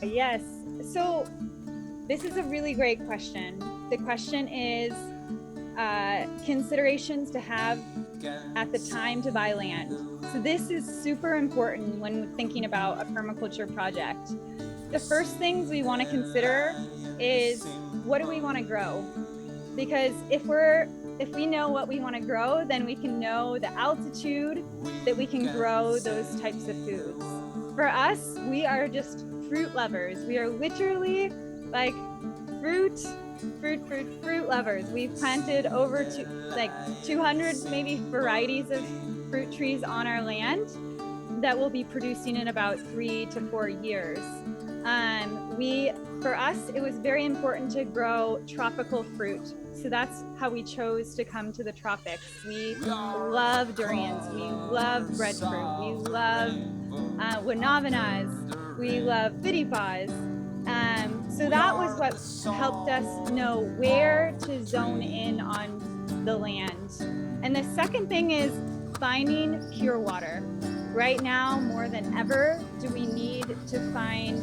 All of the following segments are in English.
Yes. So this is a really great question. The question is considerations to have at the time to buy land. So this is super important when thinking about a permaculture project. The first things we want to consider is, what do we want to grow? Because if we know what we want to grow, then we can know the altitude that we can grow those types of foods. For us, we are just fruit lovers. We are literally like fruit lovers. We've planted over 200 maybe varieties of fruit trees on our land that will be producing in about 3 to 4 years. For us, it was very important to grow tropical fruit. So that's how we chose to come to the tropics. We love durians, we love breadfruit, we love guanabanas, we love fitipas. So that was what helped us know where to zone in on the land. And the second thing is finding pure water. Right now, more than ever, do we need to find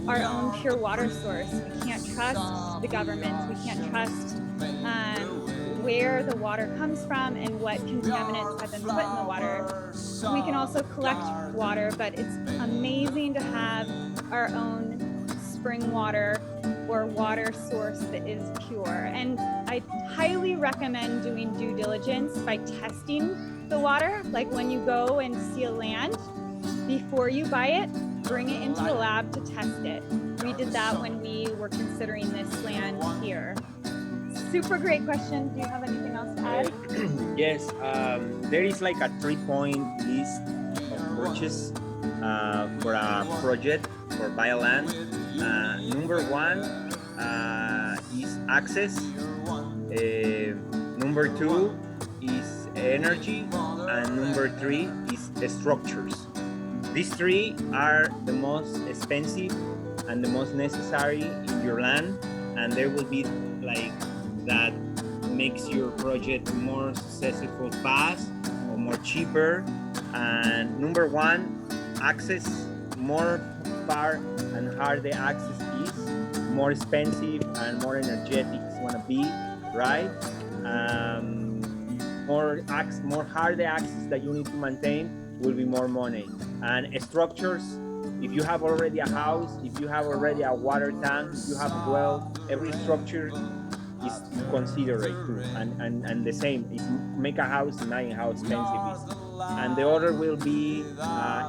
our own pure water source. We can't trust the governments. We can't trust where the water comes from and what contaminants have been put in the water. We can also collect water, but it's amazing to have our own spring water or water source that is pure. And I highly recommend doing due diligence by testing the water. Like when you go and see a land, before you buy it, bring it into the lab to test it. We did that when we were considering this land here. Super great question. Do you have anything else to add? Yes, there is like a 3-point list of purchase for a project for buy land. Number one is access. Number two is energy, and number three is structures. These three are the most expensive and the most necessary in your land, and there will be like that makes your project more successful fast or more cheaper. And number one, access. More far and hard the access is, more expensive and more energetic it's gonna be, right? More hard the access that you need to maintain will be more money. And structures, if you have already a house, if you have already a water tank, if you have a well, every structure is considerate too. And the same is make a house, imagine how expensive it is. And the other will be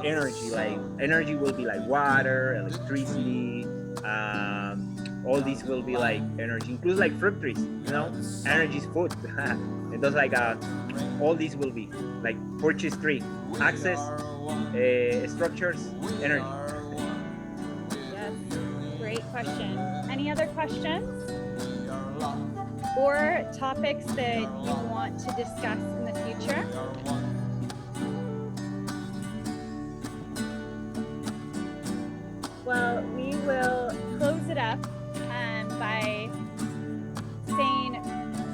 energy. Like energy will be like water, electricity. All these will be like energy, includes like fruit trees. Energy is food. It does like all these will be like purchase tree, access, structures, energy. Yes, great question. Any other questions or topics that you want to discuss in the future? Well, we will close it up by saying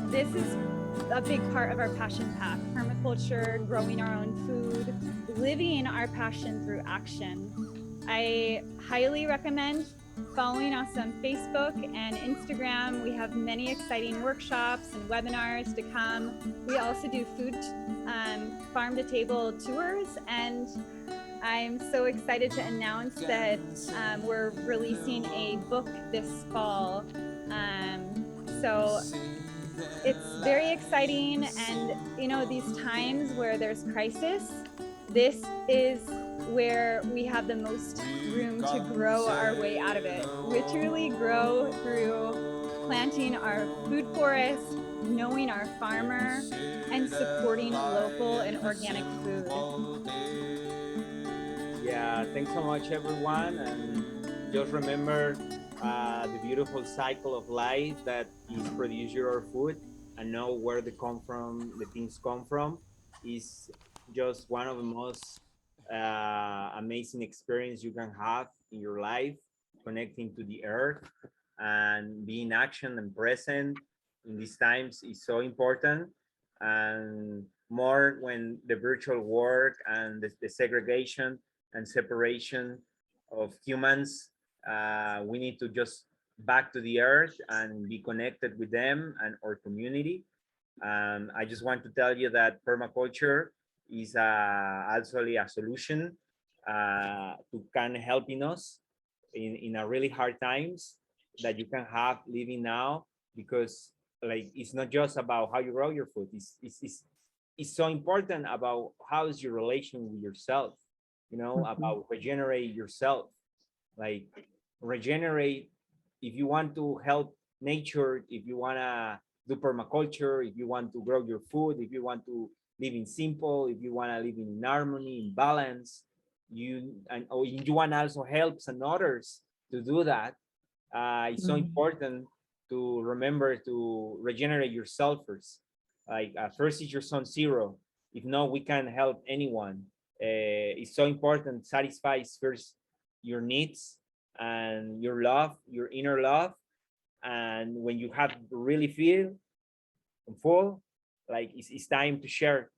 this is a big part of our passion path: permaculture, growing our own food, living our passion through action. I highly recommend following us on Facebook and Instagram. We have many exciting workshops and webinars to come. We also do food farm to table tours, and I'm so excited to announce that we're releasing a book this fall. So it's very exciting, and these times where there's crisis, this is where we have the most room to grow our way out of it. Literally grow through planting our food forest, knowing our farmer, and supporting local and organic food. Yeah, thanks so much, everyone. And just remember the beautiful cycle of life that is produce your food, and know where the things come from is just one of the most amazing experience you can have in your life, connecting to the earth and being action and present in these times is so important. And more when the virtual work and the segregation and separation of humans We need to just back to the earth and be connected with them and our community. I just want to tell you that permaculture is actually a solution to can helping us in a really hard times that you can have living now, because like it's not just about how you grow your food. It's so important about how is your relation with yourself, you know, about regenerate yourself, like regenerate. If you want to help nature, if you want to do permaculture, if you want to grow your food, if you want to live in simple, if you want to live in harmony, in balance, or you want to also help some others to do that, it's so important to remember to regenerate yourself first. Like first is your son zero. If not, we can't help anyone. It's so important. Satisfies first your needs and your love, your inner love. And when you have really feel full, like it's time to share.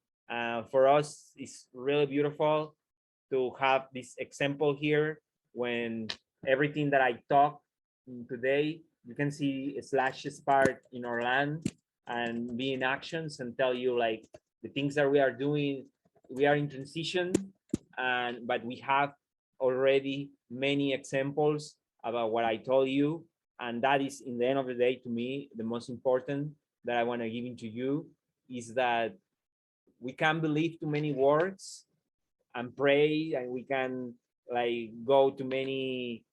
For us, it's really beautiful to have this example here when everything that I talk today, you can see slashes part in our land and be in actions and tell you like the things that we are doing. We are in transition, and but we have already many examples about what I told you, and that is in the end of the day to me the most important that I want to give into you is that we can believe too many words and pray, and we can like go to many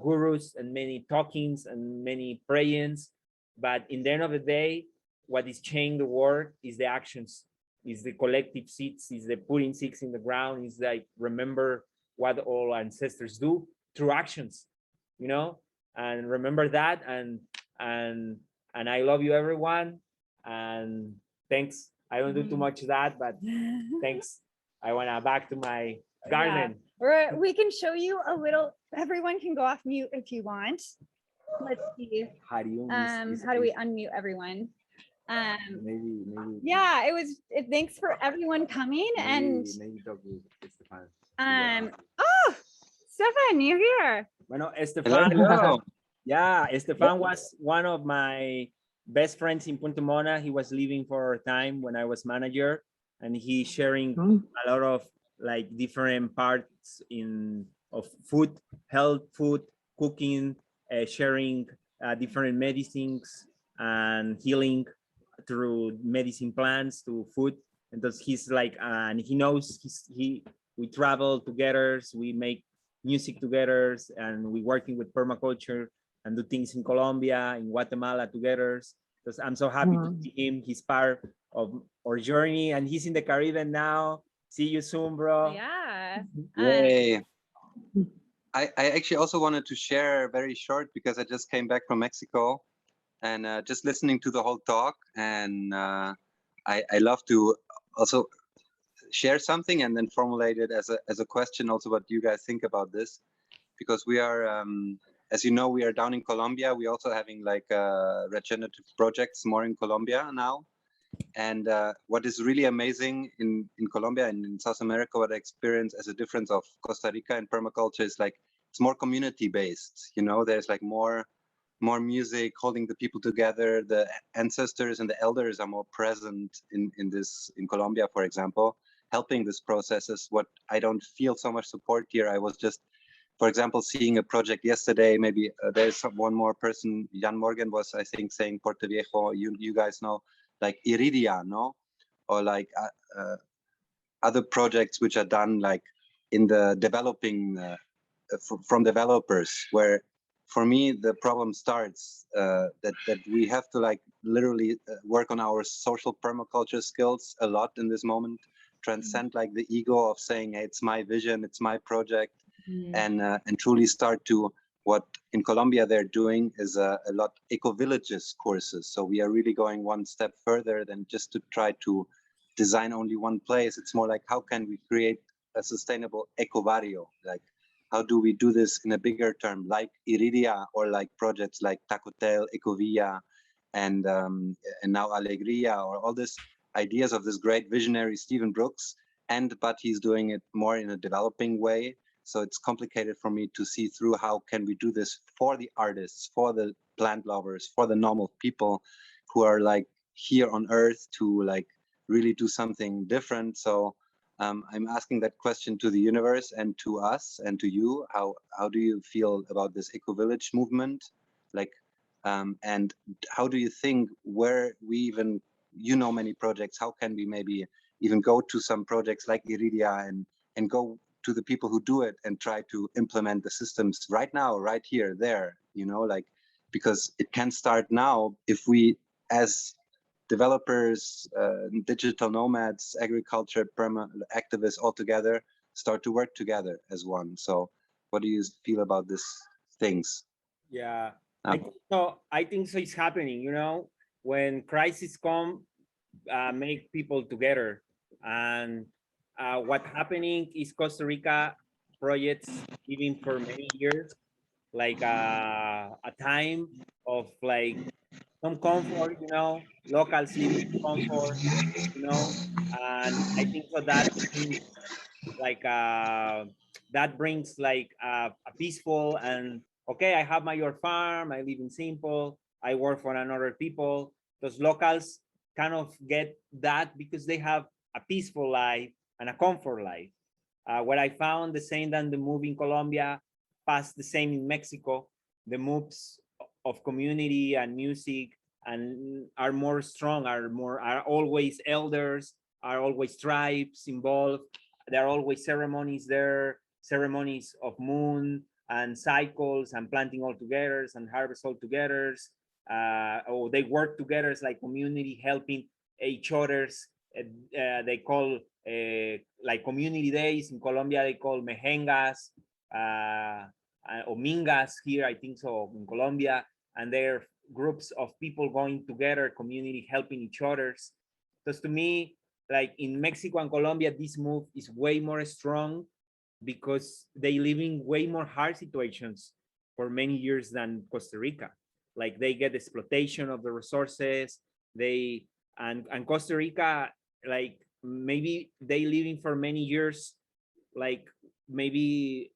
gurus and many talkings and many prayings, but in the end of the day what is changing the world is the actions, is the collective seeds, is the putting seeds in the ground, is like remember what all ancestors do through actions, you know, and remember that. And I love you everyone, and thanks. I don't do too much of that, but thanks. I want to back to my garden. Or we can show you a little. Everyone can go off mute if you want. Let's see. How do you How do we unmute everyone? maybe Yeah, thanks for everyone coming. And maybe talk with Estefan. oh, Stefan, you're here. Bueno, Estefan. Hello. Yeah, Estefan was one of my best friends in Punta Mona. He was living for a time when I was manager, and he sharing a lot of like different parts of food, health, food, cooking, sharing different medicines and healing through medicine plants to food. And thus he's like, and he knows we travel together, so we make music together, and we working with permaculture and do things in Colombia, in Guatemala together. Because I'm so happy to see him. He's part of our journey, and he's in the Caribbean now. See you soon, bro. Yeah. Yay. I actually also wanted to share very short because I just came back from Mexico, and just listening to the whole talk, and I love to also share something and then formulate it as a question also what you guys think about this, because we are as you know, we are down in Colombia. We also having like regenerative projects more in Colombia now. And what is really amazing in Colombia and in South America, what I experience as a difference of Costa Rica and permaculture is like it's more community based. You know, there's like more music holding the people together. The ancestors and the elders are more present in Colombia, for example, helping this process is what I don't feel so much support here. I was just, for example, seeing a project yesterday. Maybe there's one more person. Jan Morgan was, I think, saying Porto Viejo. You guys know, like Iridia, no, or like other projects which are done like in the developing from developers. Where, for me, the problem starts that we have to like literally work on our social permaculture skills a lot in this moment. Transcend like the ego of saying, hey, it's my vision, it's my project. And truly start to what in Colombia they're doing is a lot eco-villages courses. So we are really going one step further than just to try to design only one place. It's more like, how can we create a sustainable eco-barrio? Like, how do we do this in a bigger term, like Iridia, or like projects like Tacotel, Ecovilla, and now Alegria, or all these ideas of this great visionary Stephen Brooks. But he's doing it more in a developing way. So it's complicated for me to see through how can we do this for the artists, for the plant lovers, for the normal people who are like here on earth to like really do something different. So I'm asking that question to the universe and to us and to you. How do you feel about this eco-village movement? Like, and how do you think where we even, you know, many projects, how can we maybe even go to some projects like Iridia and go to the people who do it and try to implement the systems right now, right here, there, you know, like, because it can start now if we as developers, digital nomads, agriculture, perma activists all together start to work together as one. So what do you feel about these things? Yeah, I think so. It's happening. You know, when crisis come, make people together. And what happening is Costa Rica projects even for many years, like a time of like some comfort, you know, locals living in comfort, you know, and I think so that brings like a peaceful and okay, I have my your farm, I live in simple, I work for another people. Those locals kind of get that because they have a peaceful life and a comfort life. What I found the same than the move in Colombia, past the same in Mexico, the moves of community and music and are more strong, are always elders, are always tribes involved. There are always ceremonies there, ceremonies of moon and cycles and planting all together and harvest all together. Or they work together as like community helping each other's. They call like community days in Colombia. They call mejengas or mingas here. I think so in Colombia, and they're groups of people going together, community helping each other's. Because to me, like in Mexico and Colombia, this move is way more strong because they live in way more hard situations for many years than Costa Rica. Like they get exploitation of the resources. They and Costa Rica, like maybe they living for many years, like maybe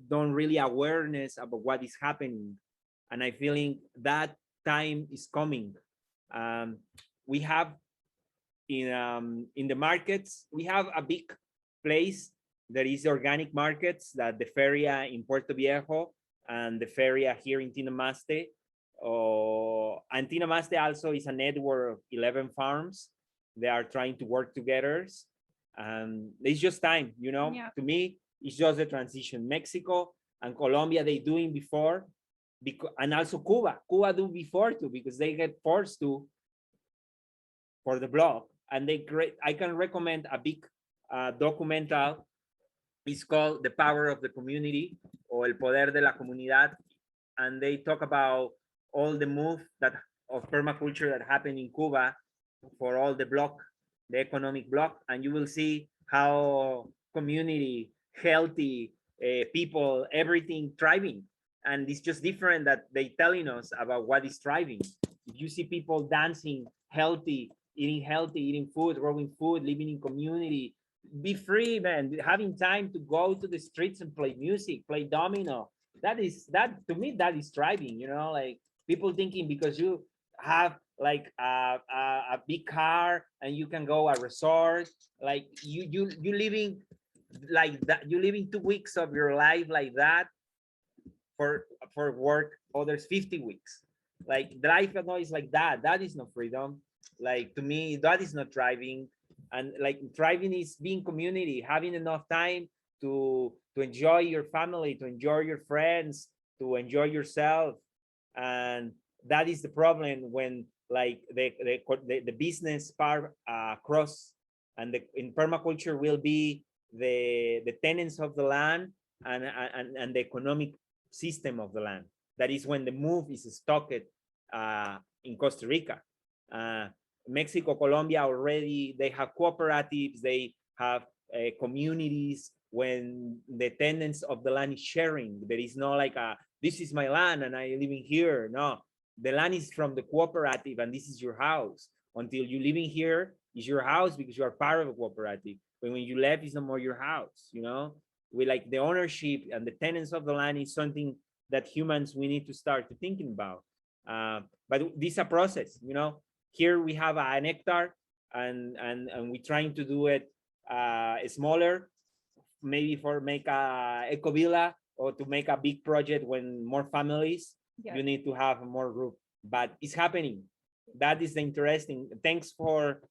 don't really awareness about what is happening. And I feeling that time is coming. We have in the markets, we have a big place that is organic markets, that the feria in Puerto Viejo and the feria here in Tinamaste. And Tinamaste also is a network of 11 farms. They are trying to work together. And it's just time, you know. Yeah. To me, it's just the transition. Mexico and Colombia, they doing before, because, and also Cuba do before too, because they get forced to for the blog. And I can recommend a big documental. It's called The Power of the Community, or El Poder de la Comunidad. And they talk about all the move that of permaculture that happened in Cuba for all the block, the economic block. And you will see how community, healthy people, everything thriving. And it's just different that they telling us about what is thriving. If you see people dancing, healthy, eating food, growing food, living in community, be free, man, having time to go to the streets and play music, play domino. That to me, that is thriving, you know, like people thinking because you have like a big car and you can go a resort, like you living like that, you living 2 weeks of your life like that for work, others 50 weeks. Like life is like that is not freedom. Like to me, that is not thriving. And like thriving is being community, having enough time to enjoy your family, to enjoy your friends, to enjoy yourself. And that is the problem when like the business part cross, and in permaculture will be the tenants of the land and the economic system of the land. That is when the move is stocked in Costa Rica. Mexico, Colombia already, they have cooperatives, they have communities when the tenants of the land is sharing. There is no like this is my land and I living here. No, the land is from the cooperative and this is your house. Until you living here is your house because you are part of a cooperative. But when you left, it's no more your house, you know? we like the ownership and the tenants of the land is something that humans we need to start to thinking about. But this is a process, you know. Here we have an hectare, and we're trying to do it smaller, maybe for make a eco villa or to make a big project when more families. Yeah. You need to have more group, but it's happening. That is the interesting. Thanks for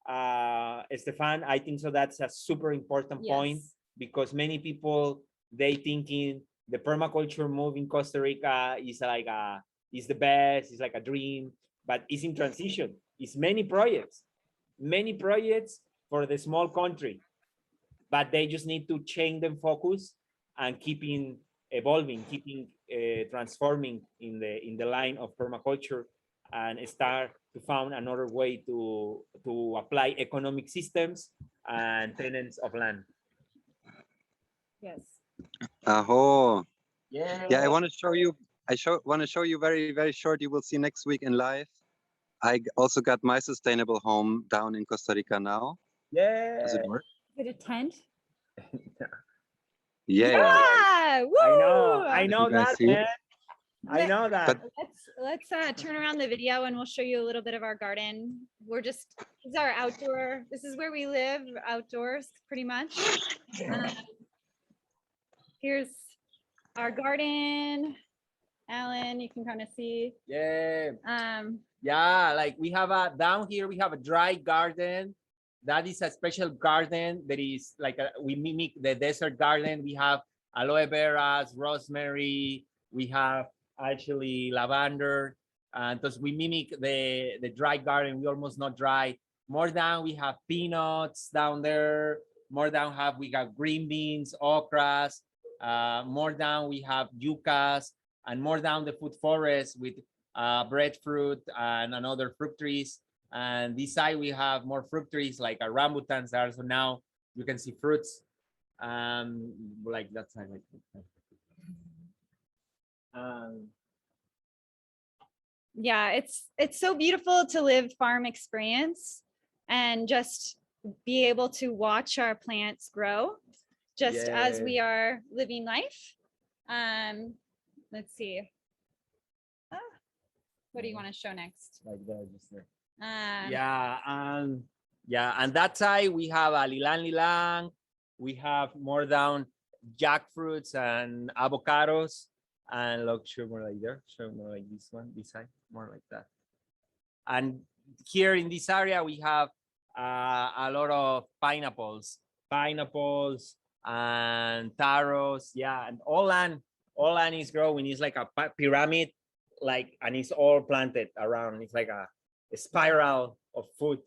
Stefan. I think so that's a super important point, Yes. because many people they thinking the permaculture move in Costa Rica is like is the best, it's like a dream, but it's in transition. It's many projects for the small country, but they just need to change the focus and keeping evolving, keeping transforming in the line of permaculture, and start to find another way to apply economic systems and tenants of land. Yes. Aho. Yeah. Yeah, I want to show you. Want to show you very, very short. You will see next week in live. I also got my sustainable home down in Costa Rica now. Yeah. Does it work? Is it a tent? Yeah. Woo! I know You guys that, see? man. I know that. Let's turn around the video and we'll show you a little bit of our garden. This is our outdoor, this is where we live outdoors pretty much. Here's our garden. Alan, you can kind of see. Yeah. Um, Yeah, like we have down here, we have a dry garden. That is a special garden that is like we mimic the desert garden. We have aloe veras, rosemary. We have actually lavender. And thus we mimic the dry garden. We almost not dry. More down, we have peanuts down there. More down we got green beans, okras. More down, we have yuccas. And more down the food forest with breadfruit and another fruit trees. And this side we have more fruit trees like rambutans there. So now you can see fruits like that side. yeah, it's so beautiful to live farm experience and just be able to watch our plants grow just as we are living life. Let's see. What do you want to show next? Like that, just there. Um, And that side we have a lilang. We have more down jackfruits and avocados, and look, show more like there, show more like this one, this side, more like that. And here in this area we have a lot of pineapples and taros. Yeah, and all land is growing. It's like a pyramid, like, and it's all planted around. It's like a spiral of food.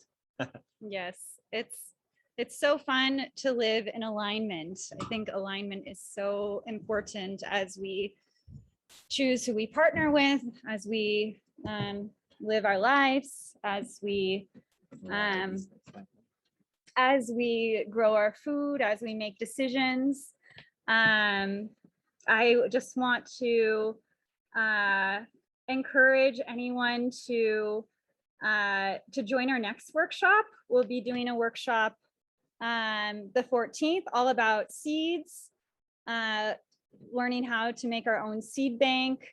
yes, it's so fun to live in alignment. I think alignment is so important as we choose who we partner with, as we live our lives, as we grow our food, as we make decisions. I just want to encourage anyone to join our next workshop. We'll be doing a workshop the 14th, all about seeds, learning how to make our own seed bank,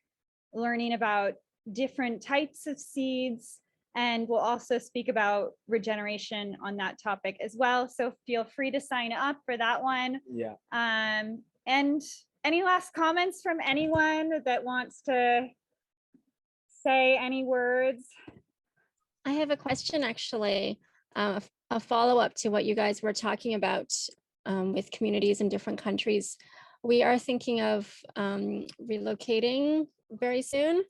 learning about different types of seeds, and we'll also speak about regeneration on that topic as well. So feel free to sign up for that one. Yeah. And any last comments from anyone that wants to say any words? I have a question, actually, a follow-up to what you guys were talking about with communities in different countries. We are thinking of relocating very soon,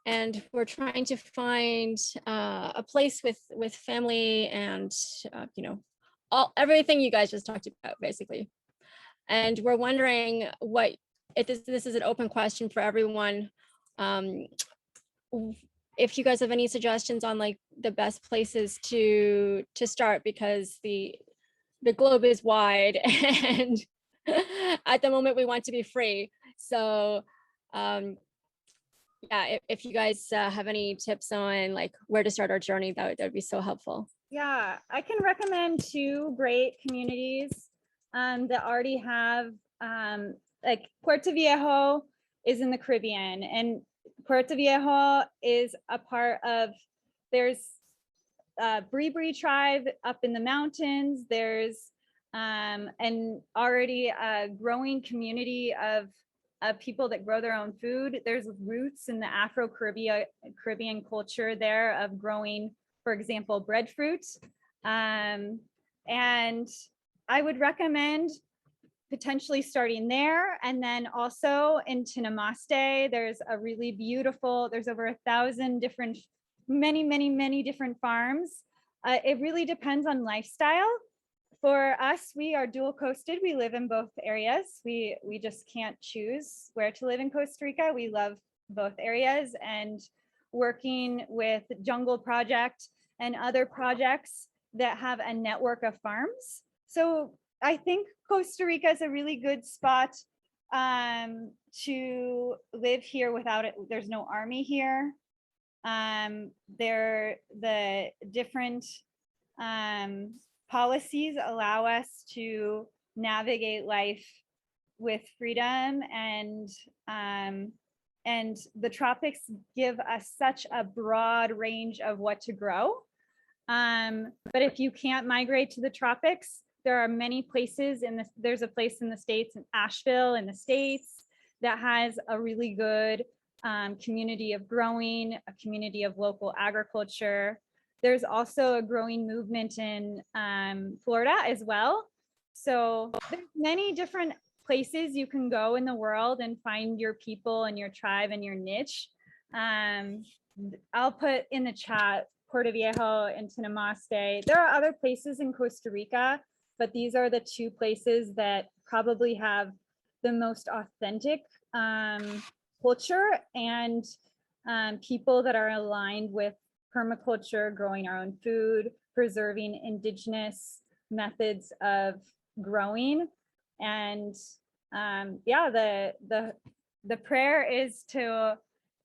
and we're trying to find a place with family and everything you guys just talked about, basically. And we're wondering what, if this is an open question for everyone, if you guys have any suggestions on like the best places to start, because the globe is wide and at the moment we want to be free. So yeah, if you guys have any tips on like where to start our journey, that would be so helpful. Yeah, I can recommend 2 great communities. that already have, like Puerto Viejo is in the Caribbean, and Puerto Viejo is a part of, there's Bree tribe up in the mountains. There's and already a growing community of people that grow their own food. There's roots in the Caribbean culture there of growing, for example, breadfruit. And I would recommend potentially starting there. And then also in Tinamaste, there's a really beautiful, there's over 1,000 different, many different farms. It really depends on lifestyle. For us, we are dual coasted. We live in both areas. We just can't choose where to live in Costa Rica. We love both areas, and working with Jungle Project and other projects that have a network of farms. So I think Costa Rica is a really good spot to live here without it. There's no army here. The different policies allow us to navigate life with freedom, and the tropics give us such a broad range of what to grow. But if you can't migrate to the tropics, there are many places there's a place in the States, in Asheville in the States, that has a really good community of growing, a community of local agriculture. There's also a growing movement in Florida as well. So there's many different places you can go in the world and find your people and your tribe and your niche. I'll put in the chat Puerto Viejo and Tinamaste. There are other places in Costa Rica, but these are the two places that probably have the most authentic culture and people that are aligned with permaculture, growing our own food, preserving indigenous methods of growing. And yeah, the prayer is to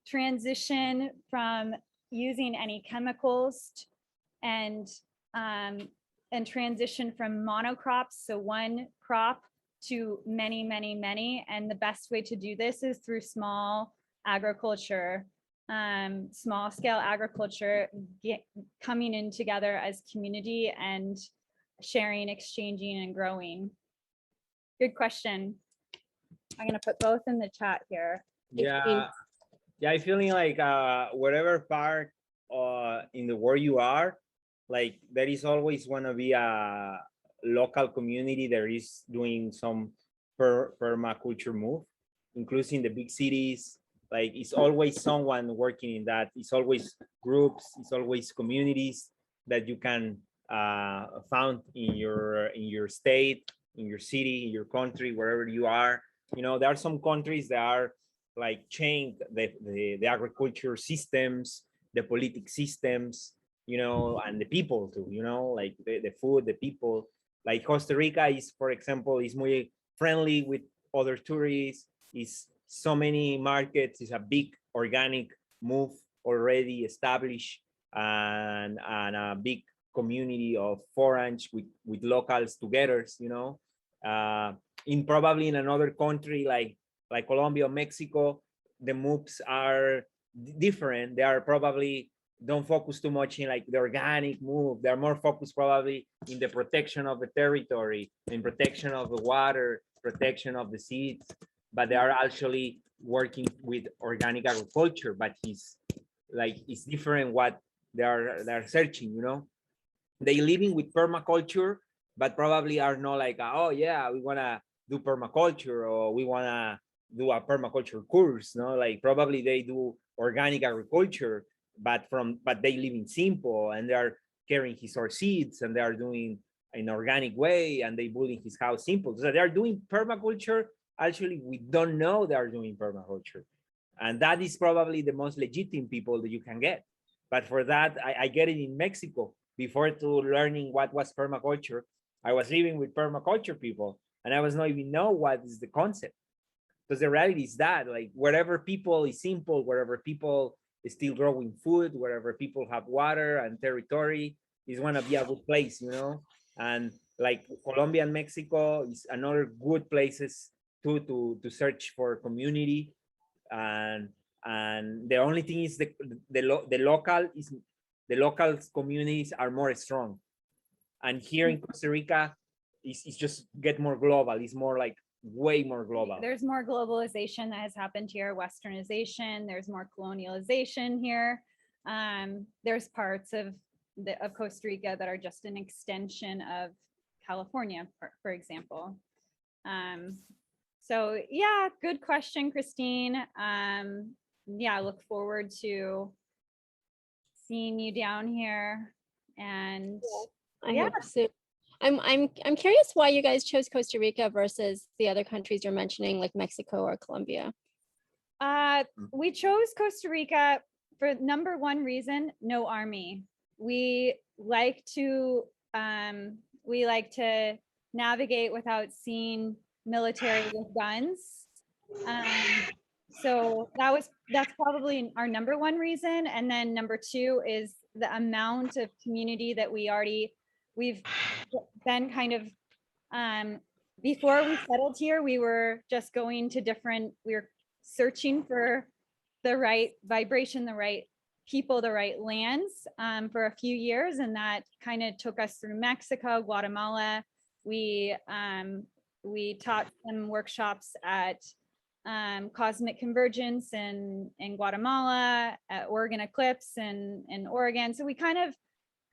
transition from using any chemicals and transition from monocrops, so one crop, to many. And the best way to do this is through small agriculture, small scale agriculture, coming in together as community and sharing, exchanging, and growing. Good question. I'm gonna put both in the chat here. Yeah, I feeling like whatever part in the world you are, like there is always want to be a local community that is doing some permaculture move, including the big cities. Like it's always someone working in that. It's always groups. It's always communities that you can found in your state, in your city, in your country, wherever you are. You know, there are some countries that are like change the agriculture systems, the politic systems, you know, and the people too, you know, like the food, the people. Like Costa Rica is, for example, is muy friendly with other tourists, is so many markets, is a big organic move already established, and a big community of foreigners with locals together, you know. In probably in another country like Colombia or Mexico, the moves are different. They are probably don't focus too much in like the organic move. They're more focused probably in the protection of the territory, in protection of the water, protection of the seeds, but they are actually working with organic agriculture, but it's different what they're searching, you know. They living with permaculture, but probably are not like, oh yeah, we want to do permaculture, or we want to do a permaculture course, no? Like probably they do organic agriculture, but they live in simple, and they are carrying his or seeds, and they are doing an organic way, and they building his house simple. So they are doing permaculture. Actually, we don't know they are doing permaculture, and that is probably the most legitimate people that you can get. But for that, I get it in Mexico. Before to learning what was permaculture, I was living with permaculture people, and I was not even know what is the concept. Because the reality is that, like, wherever people is simple, wherever people is still growing food, wherever people have water and territory, is want to be a good place, you know. And like Colombia and Mexico is another good places too to search for community, and the only thing is the local communities are more strong, and here in Costa Rica it's just get more global. It's more like way more global. There's more globalization that has happened here, westernization, there's more colonialization here. There's parts of Costa Rica that are just an extension of California, for example. So yeah, good question, Christine. Yeah, I look forward to seeing you down here. And I hope so. I'm curious why you guys chose Costa Rica versus the other countries you're mentioning, like Mexico or Colombia. We chose Costa Rica for number one reason: no army. We like to navigate without seeing military with guns. So that's probably our number one reason. And then number two is the amount of community that we've been kind of, before we settled here, we were just going to we were searching for the right vibration, the right people, the right lands, for a few years. And that kind of took us through Mexico, Guatemala. We taught some workshops at Cosmic Convergence in Guatemala, at Oregon Eclipse in Oregon. So we kind of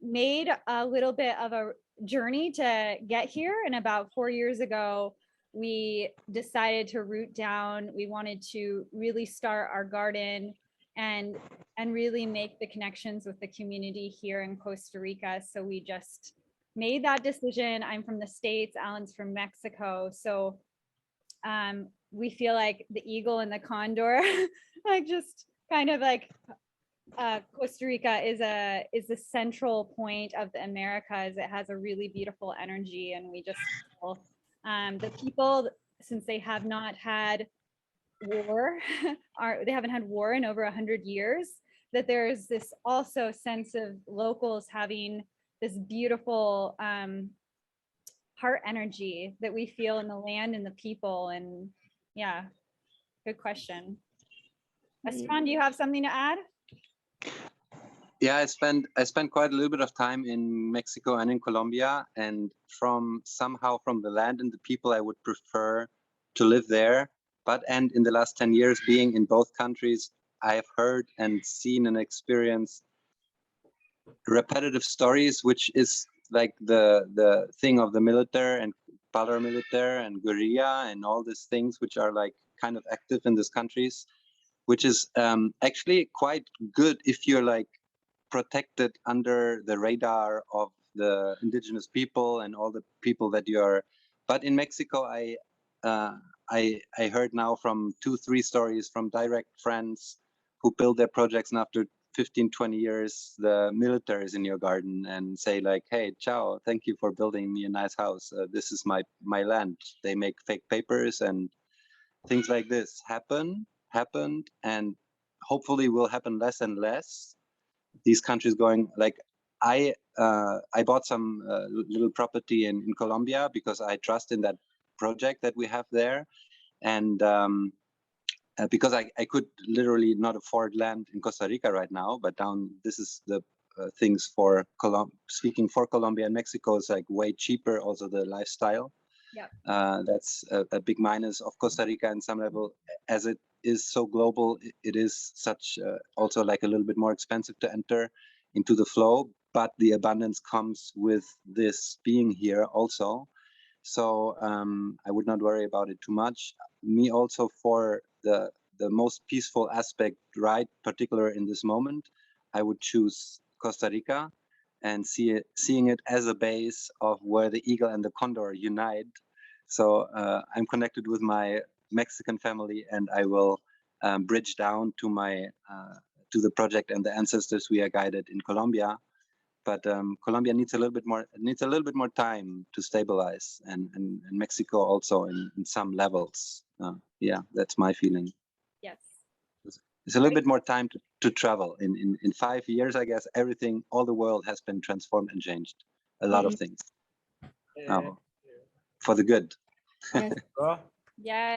made a little bit of a journey to get here. And about 4 years ago, we decided to root down. We wanted to really start our garden and really make the connections with the community here in Costa Rica. So we just made that decision. I'm from the States, Alan's from Mexico. So we feel like the eagle and the condor, like just kind of like Costa Rica is the central point of the Americas. It has a really beautiful energy, and we just feel, the people, since they have not had war, they haven't had war in over 100 years, that there's this also sense of locals having this beautiful heart energy that we feel in the land and the people. And yeah, good question. Esteban, do you have something to add? Yeah, I spent quite a little bit of time in Mexico and in Colombia, and somehow from the land and the people, I would prefer to live there. And in the last 10 years being in both countries, I have heard and seen and experienced repetitive stories, which is like the thing of the military and paramilitary and guerrilla and all these things which are like kind of active in these countries, which is actually quite good if you're like protected under the radar of the indigenous people and all the people that you are. But in Mexico, I heard now from 2-3 stories from direct friends who build their projects, and after 15-20 years the military is in your garden and say like, hey, ciao, thank you for building me a nice house, this is my land. They make fake papers, and things like this happened and hopefully will happen less and less. These countries going like, I bought some little property in Colombia because I trust in that project that we have there, and because I could literally not afford land in Costa Rica right now, but this is the things for speaking for Colombia and Mexico is like way cheaper. Also the lifestyle. Yeah. That's a big minus of Costa Rica in some level, as it is so global. It is such also like a little bit more expensive to enter into the flow, but the abundance comes with this being here also. So I would not worry about it too much. Me also, for the most peaceful aspect, right, particular in this moment, I would choose Costa Rica and seeing it as a base of where the eagle and the condor unite. So I'm connected with my Mexican family, and I will bridge down to to the project and the ancestors we are guided in Colombia. But Colombia needs a little bit more time to stabilize, and Mexico also in some levels. Yeah, that's my feeling. Yes. It's a little bit more time to travel. In 5 years, I guess, all the world has been transformed and changed. A lot of things. for the good. Yes. Bro. Yeah.